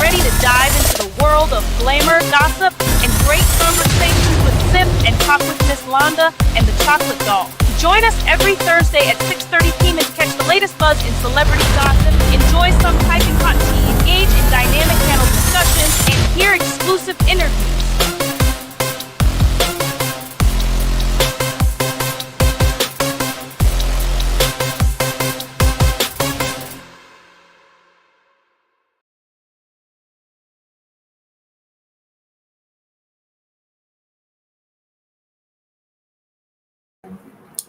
Ready to dive into the world of glamour, gossip, and great conversations with Sip and Talk with Miss Londa and the Chocolate Doll. Join us every Thursday at 6:30 p.m. to catch the latest buzz in celebrity gossip, enjoy some piping hot tea, engage in dynamic panel discussions, and hear exclusive interviews.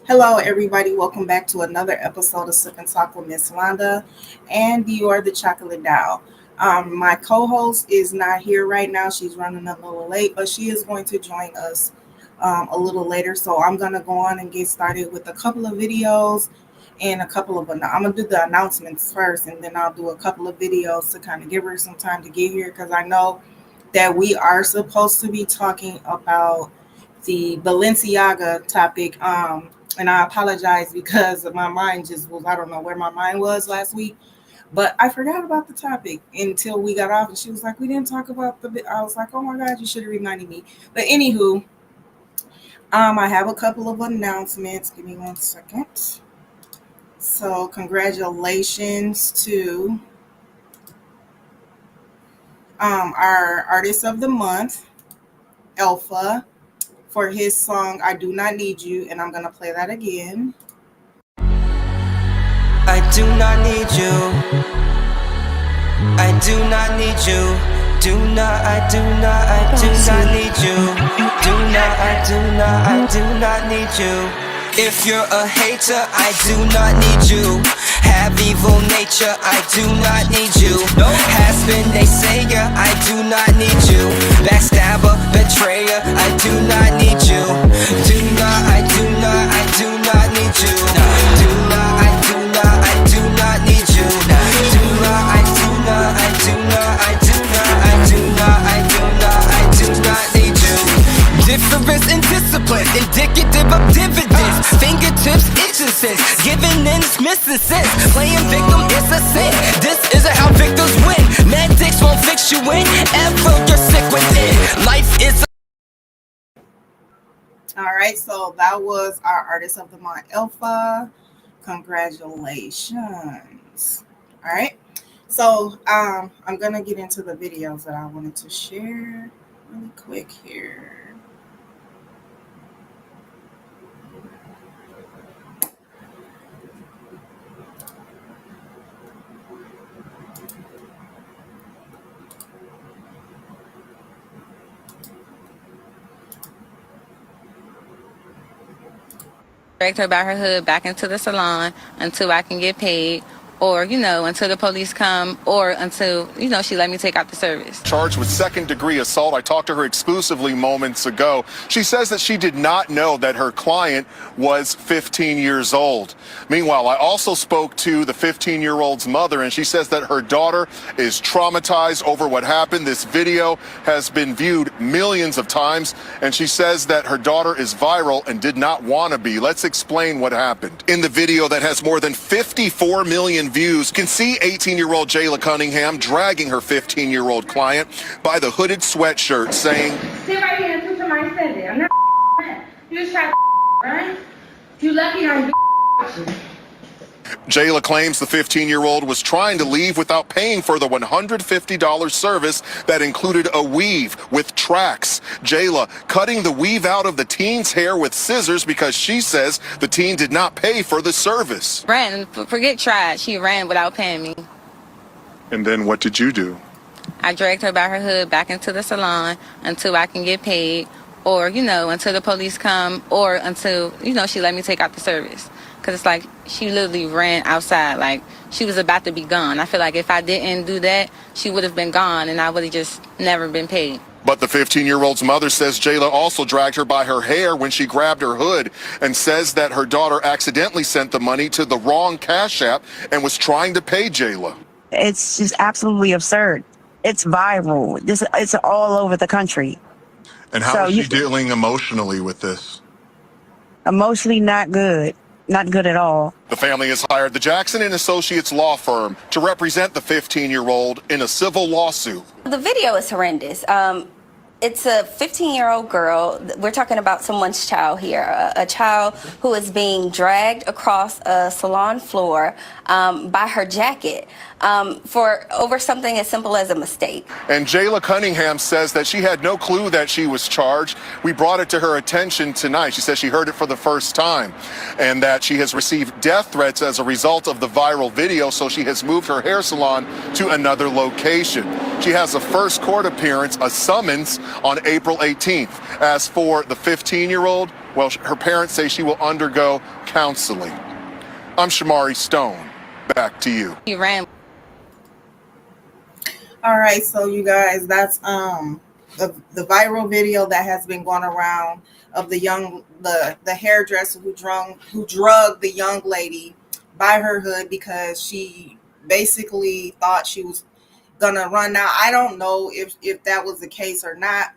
Hello, everybody. Welcome back to another episode of Sip and Talk with Miss Londa, and you are the Chocolate Doll. My co-host is not here right now. She's running a little late, but she is going to join us a little later. So I'm going to go on and get started with a couple of videos and I'm going to do the announcements first, and then I'll do a couple of videos to kind of give her some time to get here, because I know that we are supposed to be talking about the Balenciaga topic. And I apologize because my mind just was, I don't know where my mind was last week, but I forgot about the topic until we got off, and she was like, we didn't talk about I was like, oh my God, you should have reminded me. But anywho, I have a couple of announcements. Give me 1 second. So congratulations to our artist of the month, Alpha, for his song I Do Not Need You, and I'm gonna play that again. I do not need you. I do not need you. I do not need you. I do not need you. If you're a hater, I do not need you. Have evil nature, I do not need you. Has been naysayer, I do not need you. Backstabber, betrayer, I do not need you. I do not need you. I do not need you. I do not need you. Difference in discipline, indicative of dividends. Fingertips itching since giving in is missing sense. Playing victim is a sin. This isn't how victims win. Medics won't fix you in. Ever you're sick within. Life is All right, so that was our artist of the month, Alpha. Congratulations. All right, so I'm gonna get into the videos that I wanted to share really quick here. Direct her by her hood back into the salon until I can get paid, or, until the police come, or until, she let me take out the service. Charged with second-degree assault. I talked to her exclusively moments ago. She says that she did not know that her client was 15 years old. Meanwhile, I also spoke to the 15-year-old's mother, and she says that her daughter is traumatized over what happened. This video has been viewed millions of times, and she says that her daughter is viral and did not want to be. Let's explain what happened. In the video that has more than 54 million views, you can see 18-year-old Jayla Cunningham dragging her 15-year-old client by the hooded sweatshirt, saying, "Sit right here and put somebody said it. I'm not you just try to right? You lucky I ain't with you." Jayla claims the 15-year-old was trying to leave without paying for the $150 service that included a weave with tracks. Jayla cutting the weave out of the teen's hair with scissors because she says the teen did not pay for the service. Forget tried. She ran without paying me. And then what did you do? I dragged her by her hood back into the salon until I can get paid, or, until the police come, or until, she let me take out the service. Because it's like she literally ran outside like she was about to be gone. I feel like if I didn't do that, she would have been gone and I would have just never been paid. But the 15-year-old's mother says Jayla also dragged her by her hair when she grabbed her hood, and says that her daughter accidentally sent the money to the wrong Cash App and was trying to pay Jayla. It's just absolutely absurd. It's viral. It's all over the country. And how is she dealing emotionally with this? Emotionally not good. Not good at all. The family has hired the Jackson and Associates law firm to represent the 15-year-old in a civil lawsuit. The video is horrendous. It's a 15-year-old girl. We're talking about someone's child here, a child who is being dragged across a salon floor by her jacket for over something as simple as a mistake. And Jayla Cunningham says that she had no clue that she was charged. We brought it to her attention tonight. She says she heard it for the first time and that she has received death threats as a result of the viral video, so she has moved her hair salon to another location. She has a first court appearance, a summons, on April 18th. As for the 15-year-old, well, her parents say she will undergo counseling. I'm Shamari Stone. Back to you. He ran. All right, so you guys, that's the viral video that has been going around of the hairdresser who drugged the young lady by her hood because she basically thought she was gonna run. Now I don't know if that was the case or not,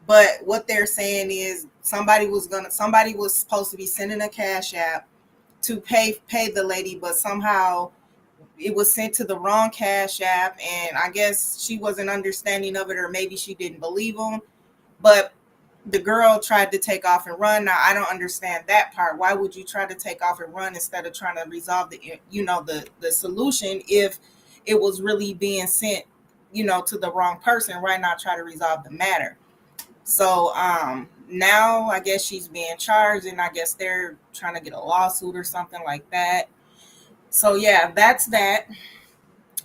but what they're saying is somebody was supposed to be sending a cash app to pay the lady, but somehow it was sent to the wrong cash app, and I guess she wasn't understanding of it, or maybe she didn't believe them. But the girl tried to take off and run. Now I don't understand that part. Why would you try to take off and run instead of trying to resolve the solution if it was really being sent, to the wrong person? Why not try to resolve the matter? So now I guess she's being charged, and I guess they're trying to get a lawsuit or something like that. So yeah, that's that.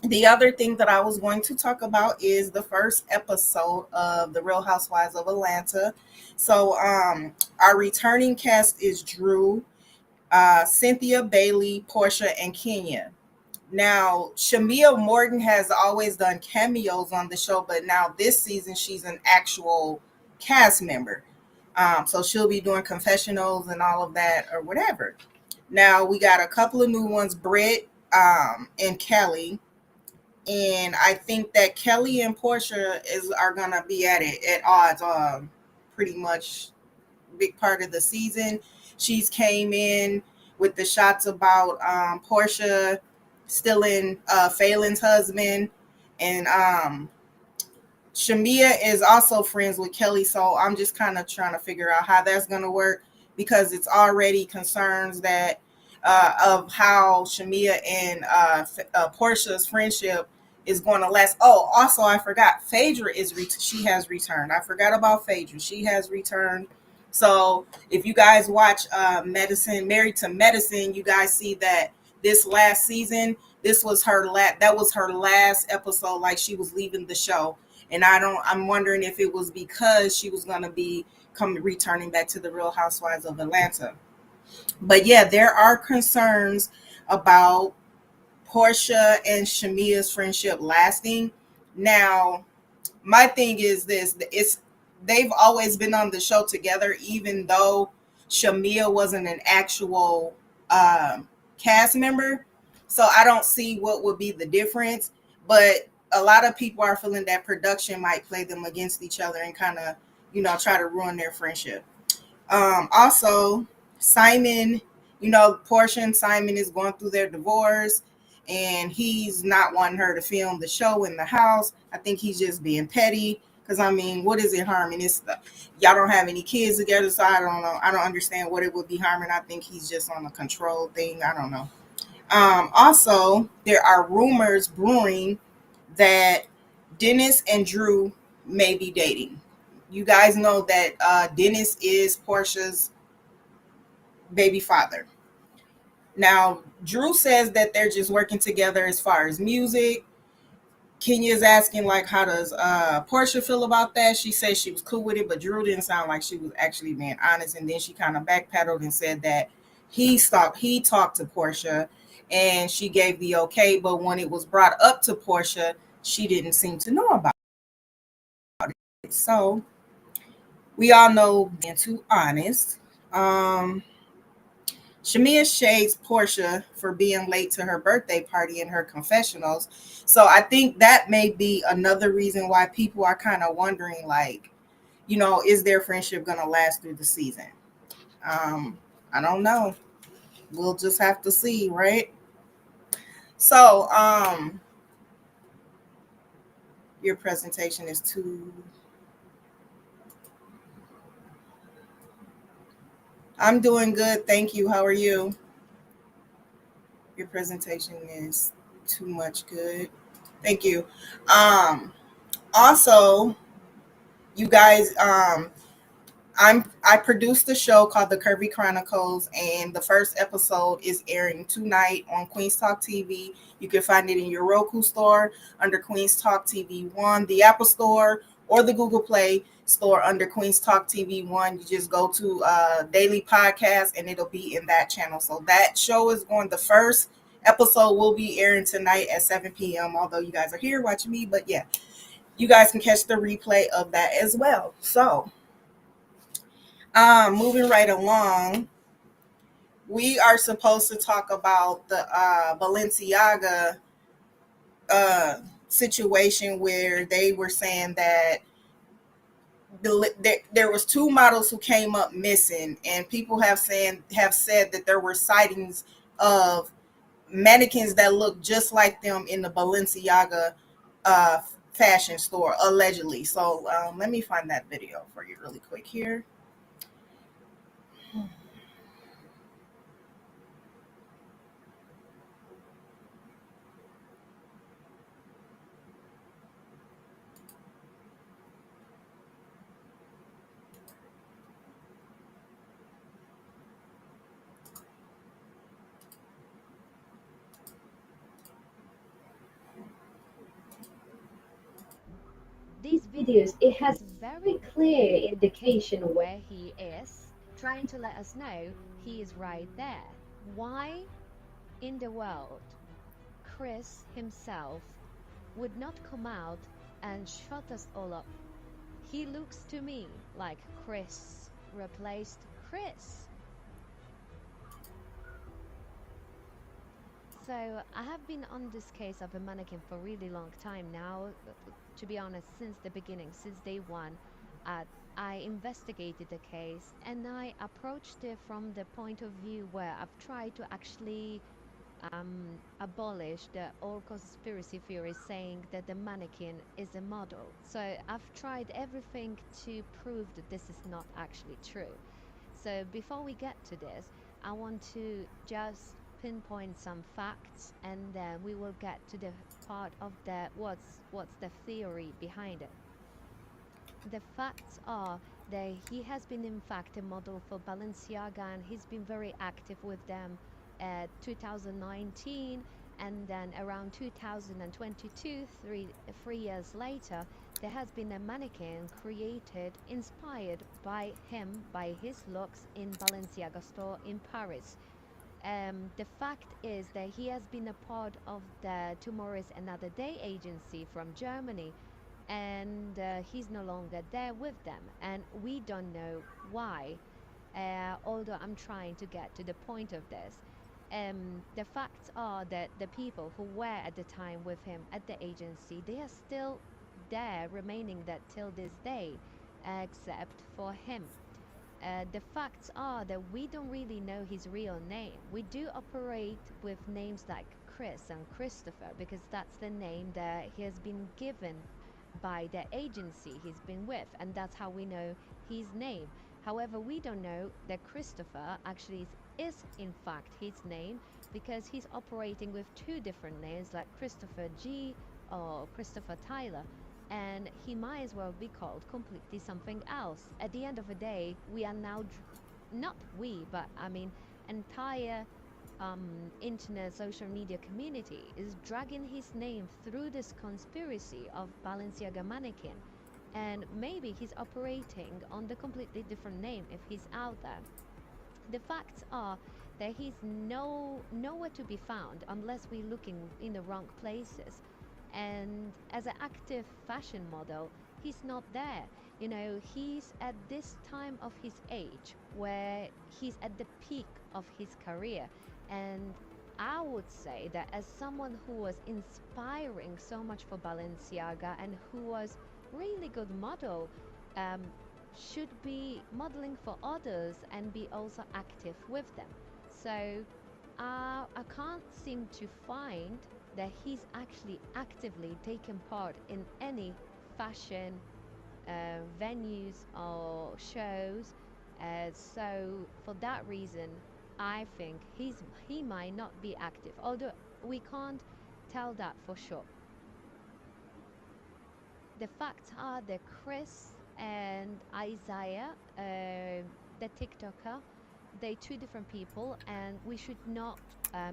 The other thing that I was going to talk about is the first episode of The Real Housewives of Atlanta. So our returning cast is Drew, Cynthia, Bailey, Portia, and Kenya. Now, Shamia Morton has always done cameos on the show, but now this season she's an actual cast member. So she'll be doing confessionals and all of that or whatever. Now, we got a couple of new ones, Britt and Kelly. And I think that Kelly and Portia are going to be at odds pretty much big part of the season. She's came in with the shots about Portia stealing Phelan's husband, and Shamia is also friends with Kelly, so I'm just kind of trying to figure out how that's going to work, because it's already concerns that of how Shamia and Portia's friendship is going to last. Oh, also I forgot, Phaedra she has returned. I forgot about Phaedra. She has returned. So if you guys watch Married to Medicine, you guys see that this last season, that was her last episode, like she was leaving the show. And I'm wondering if it was because she was going to be returning back to the Real Housewives of Atlanta. But yeah, there are concerns about Portia and Shamia's friendship lasting. Now, my thing is this, they've always been on the show together, even though Shamia wasn't an actual cast member. So I don't see what would be the difference, but a lot of people are feeling that production might play them against each other and kind of, try to ruin their friendship. Also, Simon, Portia and Simon is going through their divorce, and he's not wanting her to film the show in the house. I think he's just being petty, because what is it harming? Y'all don't have any kids together, so I don't know. I don't understand what it would be harming. I think he's just on a control thing. I don't know. Also, there are rumors brewing that Dennis and Drew may be dating. You guys know that Dennis is Portia's baby father. Now, Drew says that they're just working together as far as music. Kenya's asking, how does Portia feel about that? She says she was cool with it, but Drew didn't sound like she was actually being honest. And then she kind of backpedaled and said that he talked to Portia and she gave the okay, but when it was brought up to Portia, she didn't seem to know about it. So we all know, being too honest, Shamia shades Portia for being late to her birthday party in her confessionals. So I think that may be another reason why people are kind of wondering, is their friendship going to last through the season? I don't know. We'll just have to see, right? So, your presentation is too. I'm doing good, thank you. How are you? Your presentation is too much good. Thank you. Also, you guys, I produced a show called The Curvy Chronicles, and the first episode is airing tonight on Queens Talk TV. You can find it in your Roku store under Queens Talk TV 1, the Apple Store, or the Google Play Store under Queens Talk TV 1. You just go to Daily Podcast, and it'll be in that channel. So that show is going. The first episode will be airing tonight at 7 p.m., although you guys are here watching me. But yeah, you guys can catch the replay of that as well. So, moving right along, we are supposed to talk about the Balenciaga situation where they were saying that there was two models who came up missing, and people have said that there were sightings of mannequins that look just like them in the Balenciaga uh, fashion store, allegedly. So let me find that video for you really quick here. These videos, it has very clear indication where he is, trying to let us know he is right there. Why in the world Chris himself would not come out and shut us all up? He looks to me like Chris replaced Chris. So I have been on this case of a mannequin for a really long time now, to be honest, since the beginning, since day one. I investigated the case, and I approached it from the point of view where I've tried to actually abolish the all conspiracy theories saying that the mannequin is a model. So I've tried everything to prove that this is not actually true. So before we get to this, I want to just pinpoint some facts, and then we will get to the part of the what's the theory behind it. The facts are that he has been in fact a model for Balenciaga, and he's been very active with them at 2019, and then around 2022, three years later, there has been a mannequin created inspired by him, by his looks, in Balenciaga store in Paris. The fact is that he has been a part of the Tomorrow is Another Day agency from Germany, and he's no longer there with them, and we don't know why, although I'm trying to get to the point of this. The facts are that the people who were at the time with him at the agency, they are still there, remaining that till this day, except for him. The facts are that we don't really know his real name. We do operate with names like Chris and Christopher because that's the name that he has been given by the agency he's been with, and that's how we know his name. However, we don't know that Christopher actually is in fact his name, because he's operating with two different names, like Christopher G or Christopher Tyler, and he might as well be called completely something else. At the end of the day, we are now not we, but I mean entire internet social media community is dragging his name through this conspiracy of Balenciaga mannequin, and maybe he's operating on the completely different name if he's out there. The facts are that he's nowhere to be found unless we're looking in the wrong places, and as an active fashion model, he's not there. You know, he's at this time of his age where he's at the peak of his career, and I would say that as someone who was inspiring so much for Balenciaga and who was really good model, should be modeling for others and be also active with them. So I can't seem to find that he's actually actively taken part in any fashion venues or shows. So for that reason, I think he might not be active, although we can't tell that for sure. The facts are that Chris and Isaih, the TikToker, they're two different people, and we should not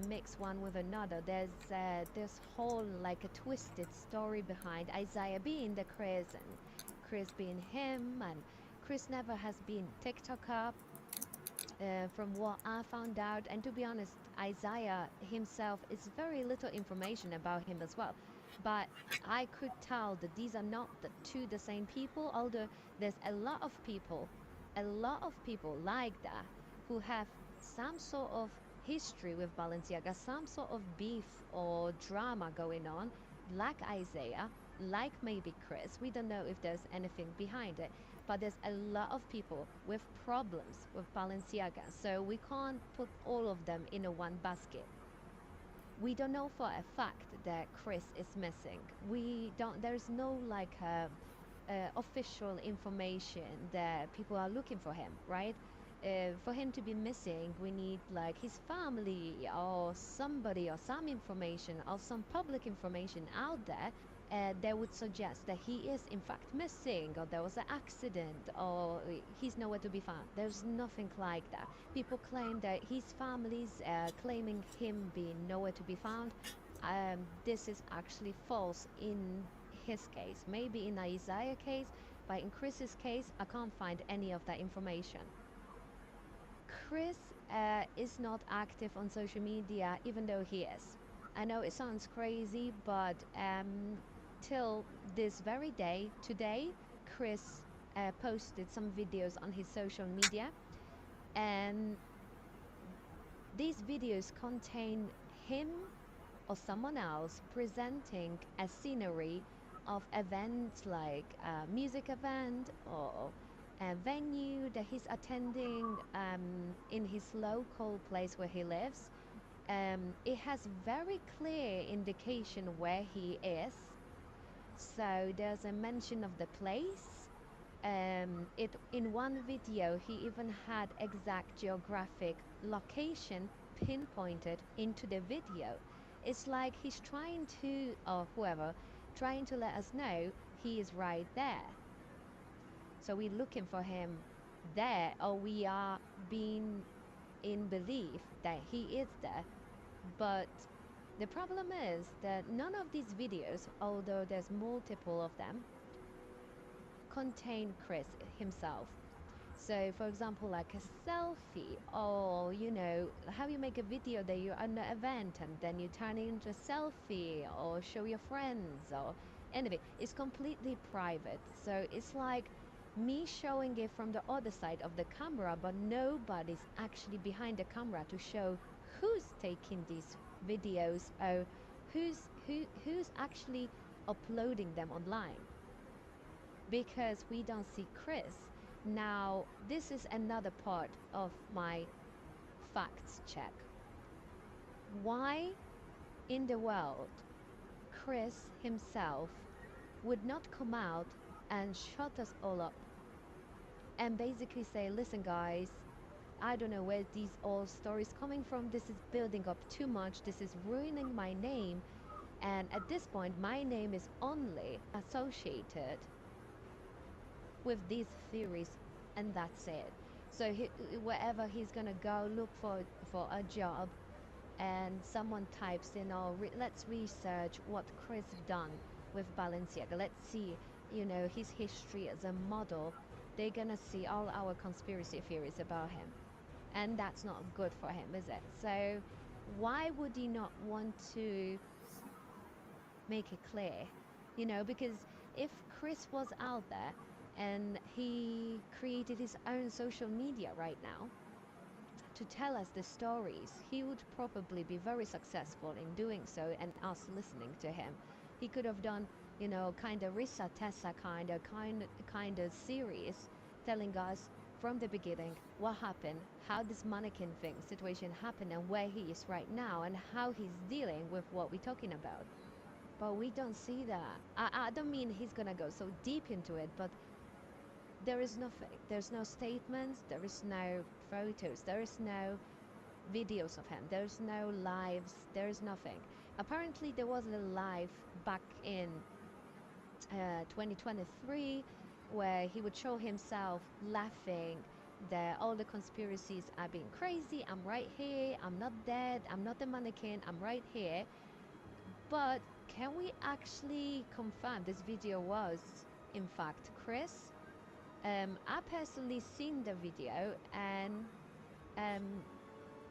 mix one with another. There's this whole like a twisted story behind Isaih being the Chris and Chris being him, and Chris never has been TikToker. From what I found out, and to be honest, Isaih himself is very little information about him as well. But I could tell that these are not the same people, although there's a lot of people like that who have some sort of history with Balenciaga, some sort of beef or drama going on, like Isaih, like maybe Chris. We don't know if there's anything behind it, but there's a lot of people with problems with Balenciaga, so we can't put all of them in a one basket. We don't know for a fact that Chris is missing. There's no like official information that people are looking for him, right? For him to be missing, we need like his family or somebody or some information or some public information out there that would suggest that he is in fact missing, or there was an accident, or he's nowhere to be found. There's nothing like that. People claim that his family's claiming him being nowhere to be found. This is actually false in his case. Maybe in Isaih's case, but in Chris's case, I can't find any of that information. Chris is not active on social media, even though he is. I know it sounds crazy, but till this very day, today, Chris posted some videos on his social media, and these videos contain him or someone else presenting a scenery of events like a music event or a venue that he's attending in his local place where he lives. It has very clear indication where he is. So there's a mention of the place. In one video, he even had exact geographic location pinpointed into the video. It's like he's trying to, or whoever, trying to let us know he is right there. So we're looking for him there, or we are being in belief that he is there. But the problem is that none of these videos, although there's multiple of them, contain Chris himself. So for example, like a selfie, or you know, how you make a video that you're at an event and then you turn it into a selfie or show your friends or anything, it's completely private. So it's like me showing it from the other side of the camera, but nobody's actually behind the camera to show who's taking these videos or who's actually uploading them online, because we don't see Chris. Now, this is another part of my facts check. Why in the world Chris himself would not come out and shut us all up and basically say, listen guys, I don't know where these all stories coming from. This is building up too much. This is ruining my name. And at this point, my name is only associated with these theories, and that's it. So wherever he's gonna go look for a job, and someone types in, oh, let's research what Chris done with Balenciaga, let's see, you know, his history as a model, they're gonna see all our conspiracy theories about him, and that's not good for him, is it? So why would he not want to make it clear? You know, because if Chris was out there and he created his own social media right now to tell us the stories, he would probably be very successful in doing so, and us listening to him. He could have done, kind of Risa Tessa kind of series telling us from the beginning what happened, how this mannequin thing situation happened, and where he is right now, and how he's dealing with what we're talking about. But we don't see that. I don't mean he's gonna go so deep into it, but there is nothing. There's no statements, there is no photos, there is no videos of him, there's no lives, there's nothing. Apparently there was a live back in 2023 where he would show himself laughing that all the conspiracies are being crazy, I'm right here, I'm not dead, I'm not the mannequin, I'm right here. But can we actually confirm this video was in fact Chris? I personally seen the video, and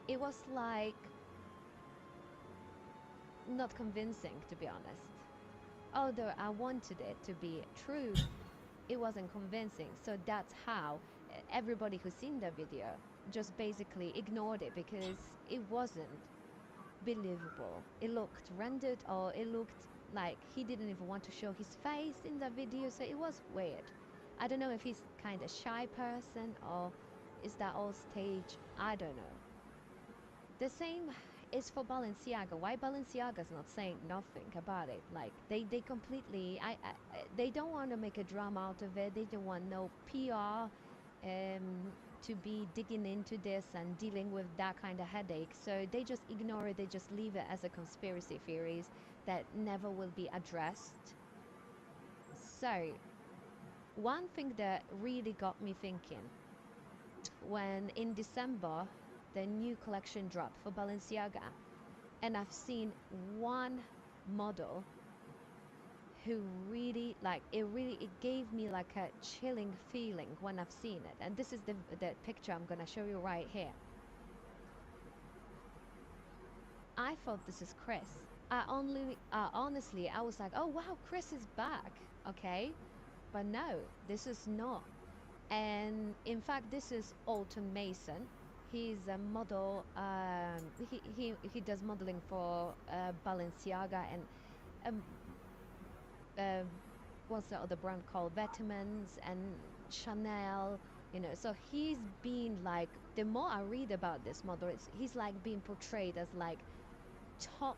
it was like not convincing, to be honest. Although I wanted it to be true, it wasn't convincing. So that's how everybody who's seen the video just basically ignored it, because it wasn't believable. It looked rendered, or it looked like he didn't even want to show his face in the video, so it was weird. I don't know if he's kind of shy person, or is that all stage? I don't know. The same is for Balenciaga. Why Balenciaga's not saying nothing about it? Like they completely they don't want to make a drama out of it. They don't want no PR to be digging into this and dealing with that kind of headache. So they just ignore it. They just leave it as a conspiracy theories that never will be addressed. So one thing that really got me thinking, when in December the new collection dropped for Balenciaga, and I've seen one model who really, like, it gave me like a chilling feeling when I've seen it. And this is the picture I'm gonna show you right here. I thought this is Chris. Honestly, I was like, oh wow, Chris is back, okay? But no, this is not. And in fact, this is Alton Mason. He's a model. He does modeling for Balenciaga and what's the other brand called, Vitamins and Chanel. You know, so he's been like, the more I read about this model, he's like being portrayed as like top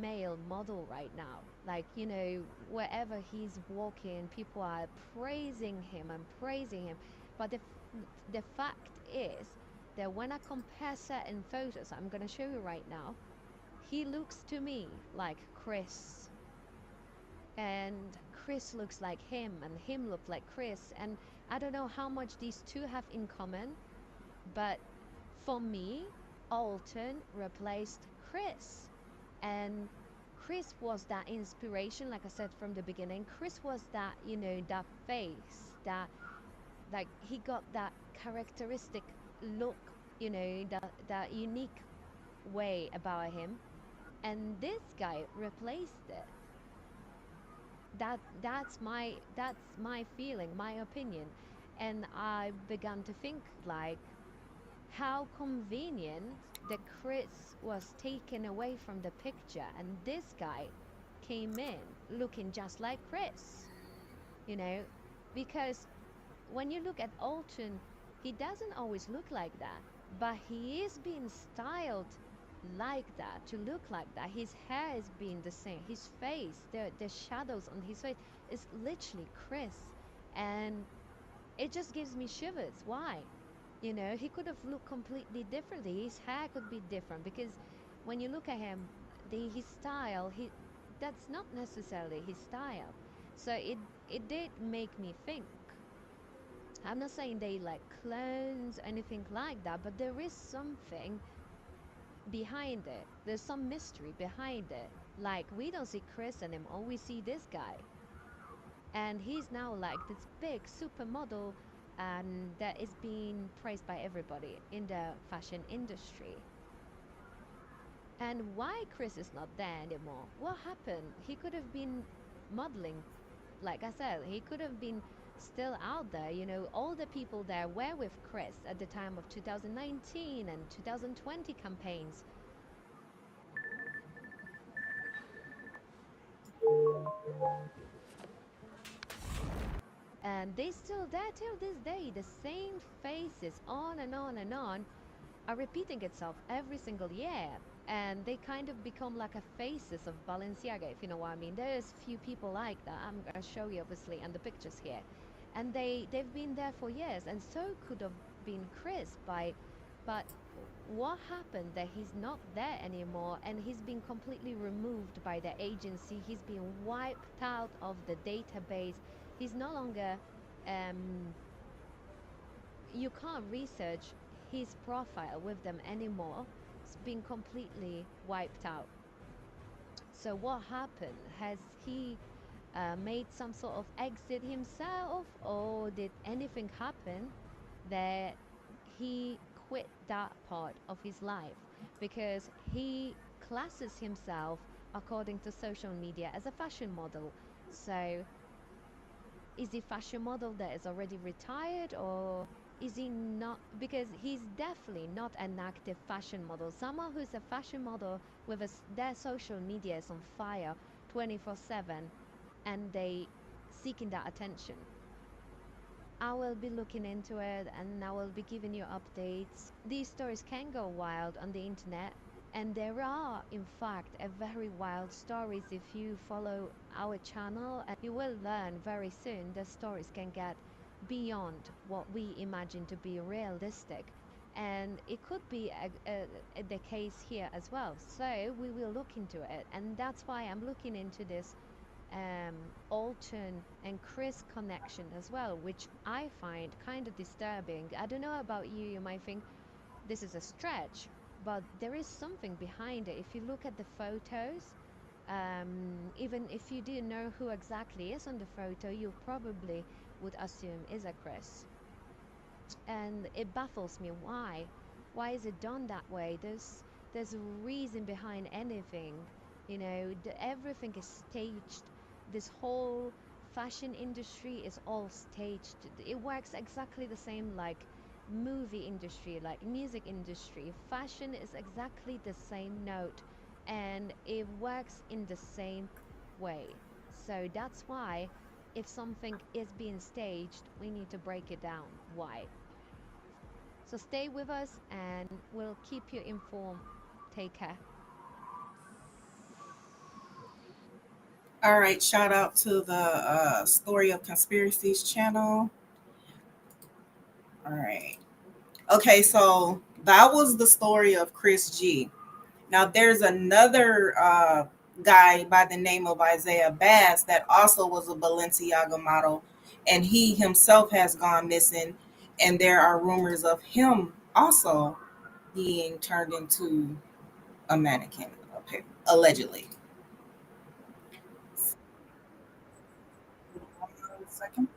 male model right now. Like, you know, wherever he's walking, people are praising him and praising him. But the fact is that when I compare certain photos, I'm going to show you right now, he looks to me like Chris, and Chris looks like him, and him looks like Chris. And I don't know how much these two have in common, but for me, Alton replaced Chris. And Chris was that inspiration, like I said from the beginning. Chris was that, you know, that face, that, like, he got that characteristic look, you know, that unique way about him. And this guy replaced it. That's my feeling, my opinion. And I began to think, like, how convenient that Chris was taken away from the picture and this guy came in looking just like Chris, you know, because when you look at Alton, he doesn't always look like that, but he is being styled like that, to look like that. His hair is being the same, his face, the shadows on his face is literally Chris, and it just gives me shivers. Why? You know, he could have looked completely differently. His hair could be different, because when you look at him, his style, that's not necessarily his style. So it did make me think. I'm not saying they like clones or anything like that, but there is something behind it. There's some mystery behind it. Like, we don't see Chris anymore, we see this guy. And he's now like this big supermodel, and that is being praised by everybody in the fashion industry. And why Chris is not there anymore? What happened? He could have been modeling. Like I said, he could have been still out there. You know, all the people there were with Chris at the time of 2019 and 2020 campaigns. And they still there till this day. The same faces on and on and on are repeating itself every single year. And they kind of become like a faces of Balenciaga, if you know what I mean. There's few people like that. I'm gonna show you obviously and the pictures here. And they've been there for years, and so could have been Chris but what happened that he's not there anymore, and he's been completely removed by the agency. He's been wiped out of the database. He's no longer you can't research his profile with them anymore. It's been completely wiped out. So what happened? Has he made some sort of exit himself, or did anything happen that he quit that part of his life? Because he classes himself, according to social media, as a fashion model. So is he fashion model that is already retired, or is he not? Because he's definitely not an active fashion model. Someone who's a fashion model with their social media is on fire 24/7, and they seeking that attention. I will be looking into it, and I will be giving you updates. These stories can go wild on the internet, and there are in fact a very wild stories. If you follow our channel, and you will learn very soon that stories can get beyond what we imagine to be realistic, and it could be the case here as well. So we will look into it, and that's why I'm looking into this Alton and Chris connection as well, which I find kind of disturbing. I don't know about you, you might think this is a stretch, but there is something behind it. If you look at the photos, even if you didn't know who exactly is on the photo, you probably would assume is a Chris. And it baffles me why is it done that way? There's a reason behind anything, you know. Everything is staged. This whole fashion industry is all staged. It works exactly the same like movie industry, like music industry. Fashion is exactly the same note, and it works in the same way. So that's why if something is being staged, we need to break it down why. So stay with us, and we'll keep you informed. Take care. All right, shout out to the Story of Conspiracies channel. All right. Okay, so that was the story of Chris G. Now there's another guy by the name of Isaiah Bass that also was a Balenciaga model, and he himself has gone missing, and there are rumors of him also being turned into a mannequin, allegedly. Second.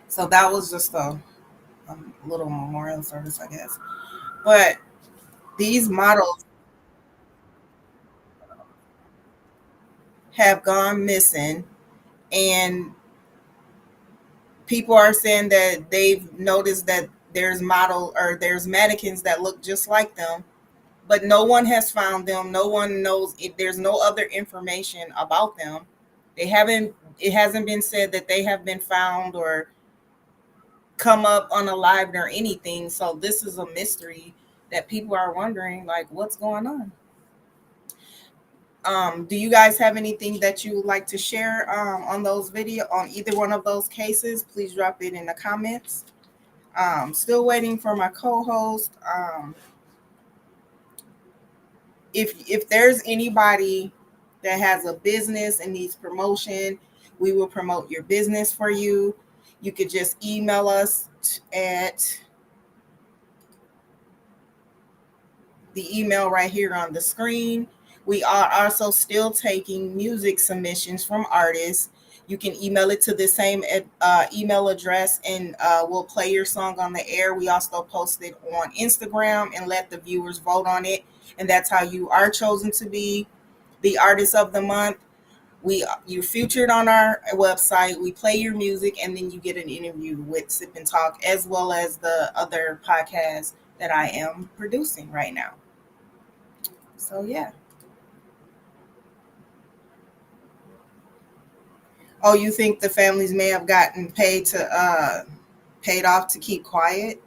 So that was just a little memorial service, I guess. But these models have gone missing, and people are saying that they've noticed that there's mannequins that look just like them, but no one has found them. No one knows if there's no other information about them. They haven't It hasn't been said that they have been found or come up unalived or anything. So this is a mystery that people are wondering, like, what's going on. Do you guys have anything that you would like to share on those on either one of those cases? Please drop it in the comments. Still waiting for my co-host. If there's anybody that has a business and needs promotion, we will promote your business for you. You could just email us at the email right here on the screen. We are also still taking music submissions from artists. You can email it to the same email address, and we'll play your song on the air. We also post it on Instagram and let the viewers vote on it. And that's how you are chosen to be the artist of the month. You're featured on our website. We play your music, and then you get an interview with Sip and Talk, as well as the other podcasts that I am producing right now. So yeah. Oh, you think the families may have gotten paid off to keep quiet?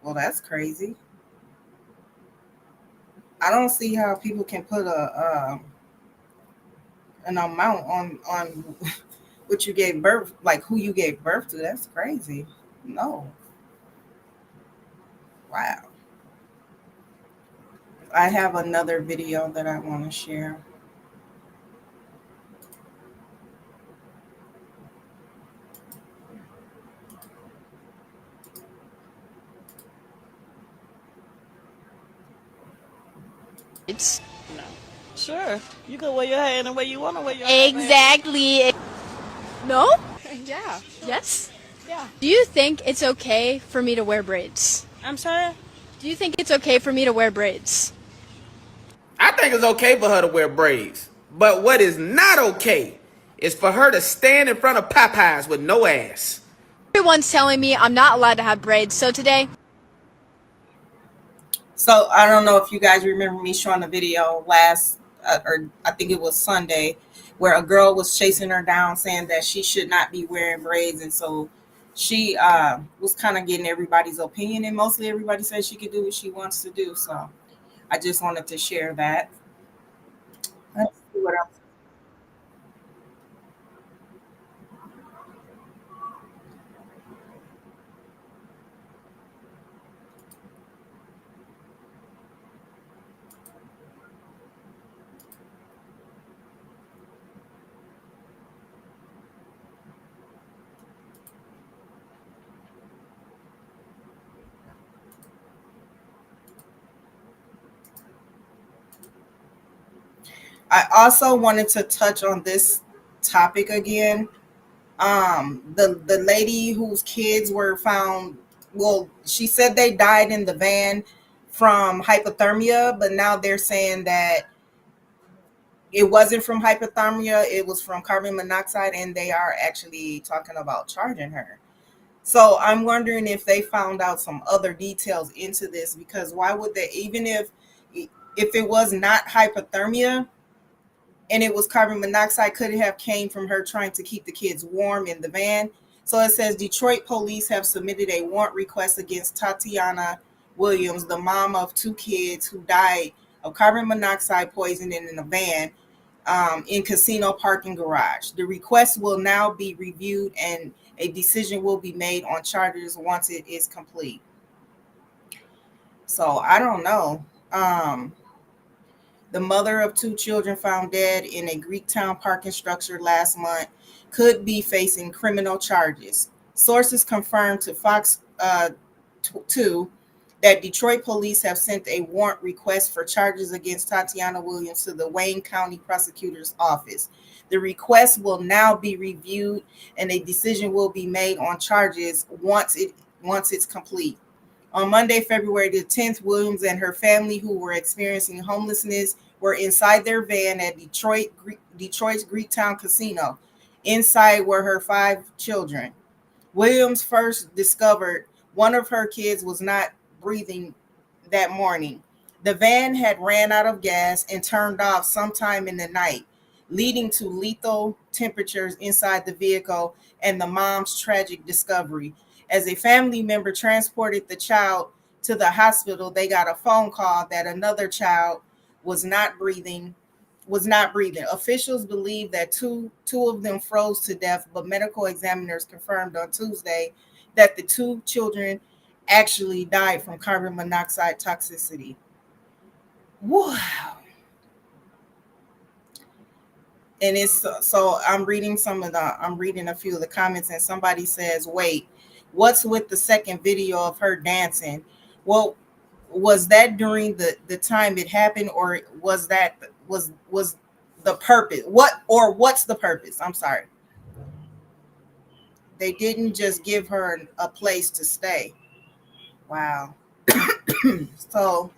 Well, that's crazy. I don't see how people can put an amount on what you gave birth, like who you gave birth to. That's crazy. No. Wow. I have another video that I want to share. It's no. Sure. You can wear your hair in the way you want to wear your hair. Exactly. No? Yeah. Yes? Yeah. Do you think it's okay for me to wear braids? I'm sorry? Do you think it's okay for me to wear braids? I think it's okay for her to wear braids. But what is not okay is for her to stand in front of Popeyes with no ass. Everyone's telling me I'm not allowed to have braids, so today... So I don't know if you guys remember me showing a video last, or I think it was Sunday, where a girl was chasing her down saying that she should not be wearing braids. And so she was kind of getting everybody's opinion, and mostly everybody said she could do what she wants to do. So I just wanted to share that. Let's see what else. I also wanted to touch on this topic again. The lady whose kids were found, well, she said they died in the van from hypothermia, but now they're saying that it wasn't from hypothermia, it was from carbon monoxide, and they are actually talking about charging her. So I'm wondering if they found out some other details into this, because why would they, even if it was not hypothermia and it was carbon monoxide, could it have came from her trying to keep the kids warm in the van? So it says Detroit police have submitted a warrant request against Tatiana Williams, the mom of two kids who died of carbon monoxide poisoning in a van in casino parking garage. The request will now be reviewed, and a decision will be made on charges once it is complete. So I don't know. The mother of two children found dead in a Greektown parking structure last month could be facing criminal charges. Sources confirmed to Fox 2 that Detroit police have sent a warrant request for charges against Tatiana Williams to the Wayne County Prosecutor's Office. The request will now be reviewed, and a decision will be made on charges once it's complete. On Monday, February the 10th, Williams and her family, who were experiencing homelessness, were inside their van at Detroit's Greektown Casino. Inside were her 5 children. Williams first discovered one of her kids was not breathing that morning. The van had ran out of gas and turned off sometime in the night, leading to lethal temperatures inside the vehicle and the mom's tragic discovery. As a family member transported the child to the hospital, they got a phone call that another child was not breathing. Officials believe that two of them froze to death, but medical examiners confirmed on Tuesday that the 2 children actually died from carbon monoxide toxicity. Wow. And it's so I'm reading a few of the comments, and somebody says, wait, what's with the second video of her dancing? Well, was that during the time it happened, or was that was the purpose? What's the purpose? I'm sorry. They didn't just give her a place to stay. Wow. So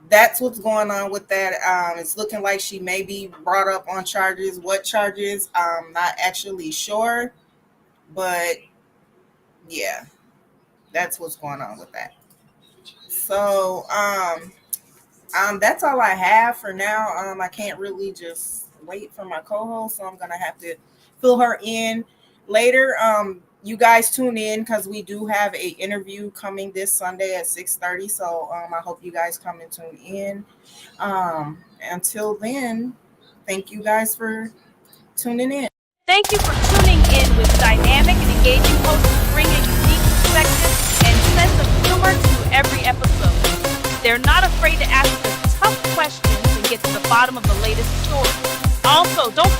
that's what's going on with that. It's looking like she may be brought up on charges. What charges? I'm not actually sure, but yeah, that's what's going on with that. So that's all I have for now. I can't really just wait for my co-host, so I'm gonna have to fill her in later. You guys tune in because we do have a interview coming this Sunday at 6:30. So I hope you guys come and tune in. Until then, thank you guys for tuning in. Thank you for tuning in with dynamic and engaging hosts who bring a unique perspective and sense of humor to every episode. They're not afraid to ask the tough questions and get to the bottom of the latest story. Also, don't